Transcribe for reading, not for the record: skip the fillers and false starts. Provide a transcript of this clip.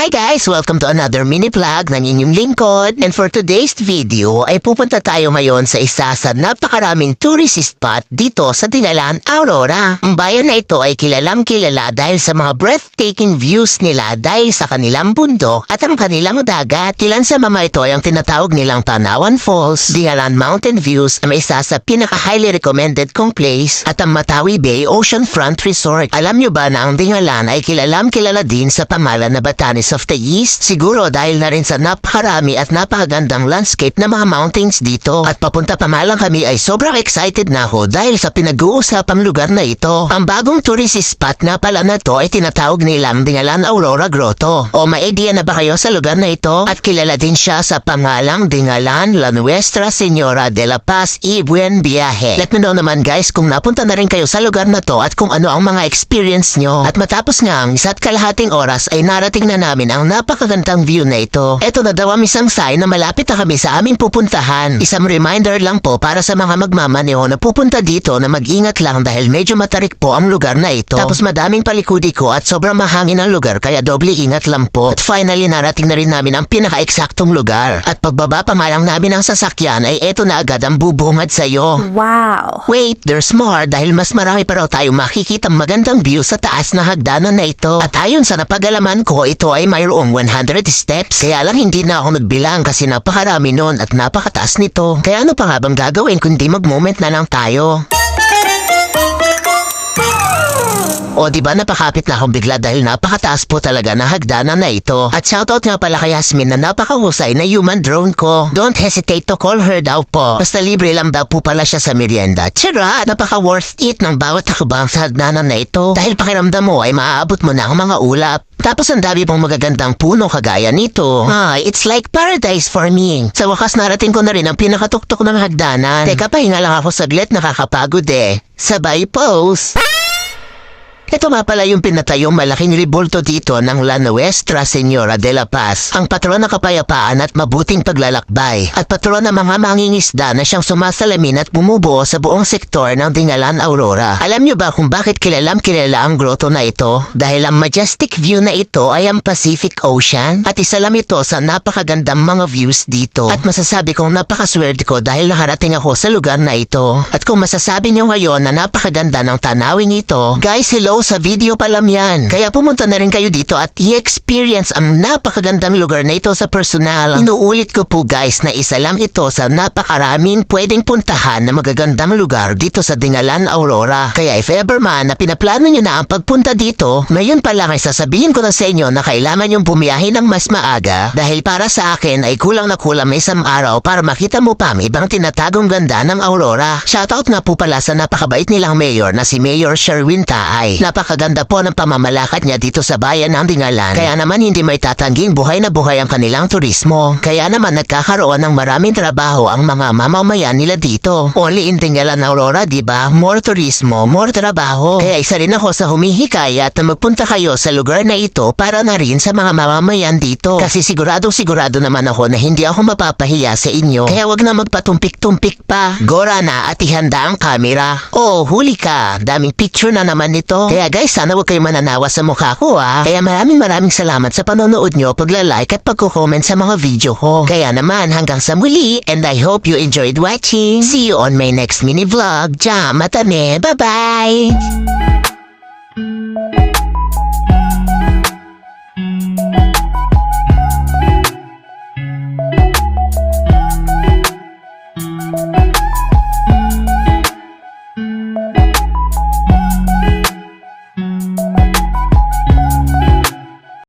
Hi guys! Welcome to another mini vlog ng inyong lingkod. And for today's video ay pupunta tayo ngayon sa isa sa napakaraming tourist spot dito sa Dingalan, Aurora. Ang bayan na ito ay kilalang kilala dahil sa mga breathtaking views nila dahil sa kanilang bundok at ang kanilang dagat. Ilan sa mga ito ay ang tinatawag nilang Tanawan Falls, Dingalan Mountain Views na isa sa pinaka-highly recommended kong place at ang Matawi Bay Oceanfront Resort. Alam nyo ba na ang Dingalan ay kilalang kilala din sa pangalan na Batanes of the East? Siguro dahil na rin sa napakarami at napakagandang landscape na mga mountains dito. At papunta pa lang kami ay sobrang excited na ako dahil sa pinag-uusapang lugar na ito. Ang bagong tourist spot na pala na to ay tinatawag nilang Dingalan Aurora Grotto. O may idea na ba kayo sa lugar na ito? At kilala din siya sa pangalang Dingalan La Nuestra Señora de la Paz y Buen Viaje. Let me know naman guys kung napunta na rin kayo sa lugar na to at kung ano ang mga experience nyo. At matapos nga ang 1.5 oras ay narating na namin ang napakagandang view na ito. Ito na daw ang isang sign na malapit na kami sa aming pupuntahan. Isang reminder lang po para sa mga magmamaneho na pupunta dito na mag-ingat lang dahil medyo matarik po ang lugar na ito. Tapos madaming palikudi-ko at sobrang mahangin ang lugar kaya doble ingat lang po. At finally narating na rin namin ang pinaka-eksaktong lugar. At pagbaba pa nga lang namin ang sasakyan ay eto na agad ang bubungad sa'yo. Wow! Wait, there's more dahil mas marami pa raw tayong makikitang magandang view sa taas na hagdanan na ito. At ayon sa napag-alaman ko, ito ay mayroong 100 steps. Kaya lang hindi na ako nagbilang kasi napakarami nun at napakataas nito. Kaya ano pa nga bang gagawin kundi mag-moment na lang tayo? O diba napakapit na akong bigla dahil napakataas po talaga na hagdanan na ito. At shoutout nga pala kay Yasmin na napakahusay na human drone ko. Don't hesitate to call her daw po. Basta libre lang daw po pala siya sa merienda. Tira, napaka-worth it ng bawat hakbang sa hagdanan na ito. Dahil pakiramdam mo ay maaabot mo na ang mga ulap. Tapos ang dami pong magagandang puno kagaya nito. It's like paradise for me. Sa wakas narating ko na rin ang pinakatuktok ng hagdanan. Teka, pahinga lang ako saglit, nakakapagod eh. Sabay pose! Ito nga pala yung pinatayong malaking ribulto dito ng La Nuestra Señora de la Paz, ang patron ng kapayapaan at mabuting paglalakbay, at patron ng mga mangingisda na siyang sumasalamin at bumubuo sa buong sektor ng Dingalan Aurora. Alam nyo ba kung bakit kilalang kilala ang grotto na ito? Dahil ang majestic view na ito ay ang Pacific Ocean, at isa lang ito sa napakagandang mga views dito. At masasabi kong napakaswerte ko dahil nakarating ako sa lugar na ito. At kung masasabi nyo ngayon na napakaganda ng tanawing ito, guys, hello, sa video pa lang yan. Kaya pumunta na rin kayo dito at i-experience ang napakagandang lugar na ito sa personal. Inuulit ko po guys na isa lang ito sa napakaraming pwedeng puntahan na magagandang lugar dito sa Dingalan Aurora. Kaya if ever man na pinaplano nyo na ang pagpunta dito, ngayon pa lang ay sasabihin ko na sa inyo na kailangan yung bumiyahe ng mas maaga dahil para sa akin ay kulang na kulang may isang araw para makita mo pa ang ibang tinatagong ganda ng Aurora. Shoutout nga po pala sa napakabait nilang mayor na si Mayor Sherwin Taay. Napakaganda po ng pamamalakad niya dito sa bayan ng Dingalan. Kaya naman hindi may tatangging buhay na buhay ang kanilang turismo. Kaya naman nagkakaroon ng maraming trabaho ang mga mamamayan nila dito. Only in Dingalan Aurora, diba? More turismo, more trabaho. Kaya isa rin ako sa humihikayat na magpunta kayo sa lugar na ito para na rin sa mga mamamayan dito. Kasi sigurado naman ako na hindi ako mapapahiya sa inyo. Kaya wag na magpatumpik-tumpik pa. Gora na at ihanda ang camera. Oh, huli ka. Daming picture na naman nito. Kaya guys, sana huwag kayo mananawa sa mukha ko Kaya maraming salamat sa panonood nyo, pagla-like at pagko-comment sa mga video ko. Kaya naman hanggang sa muli and I hope you enjoyed watching. See you on my next mini vlog. Matane. Bye-bye!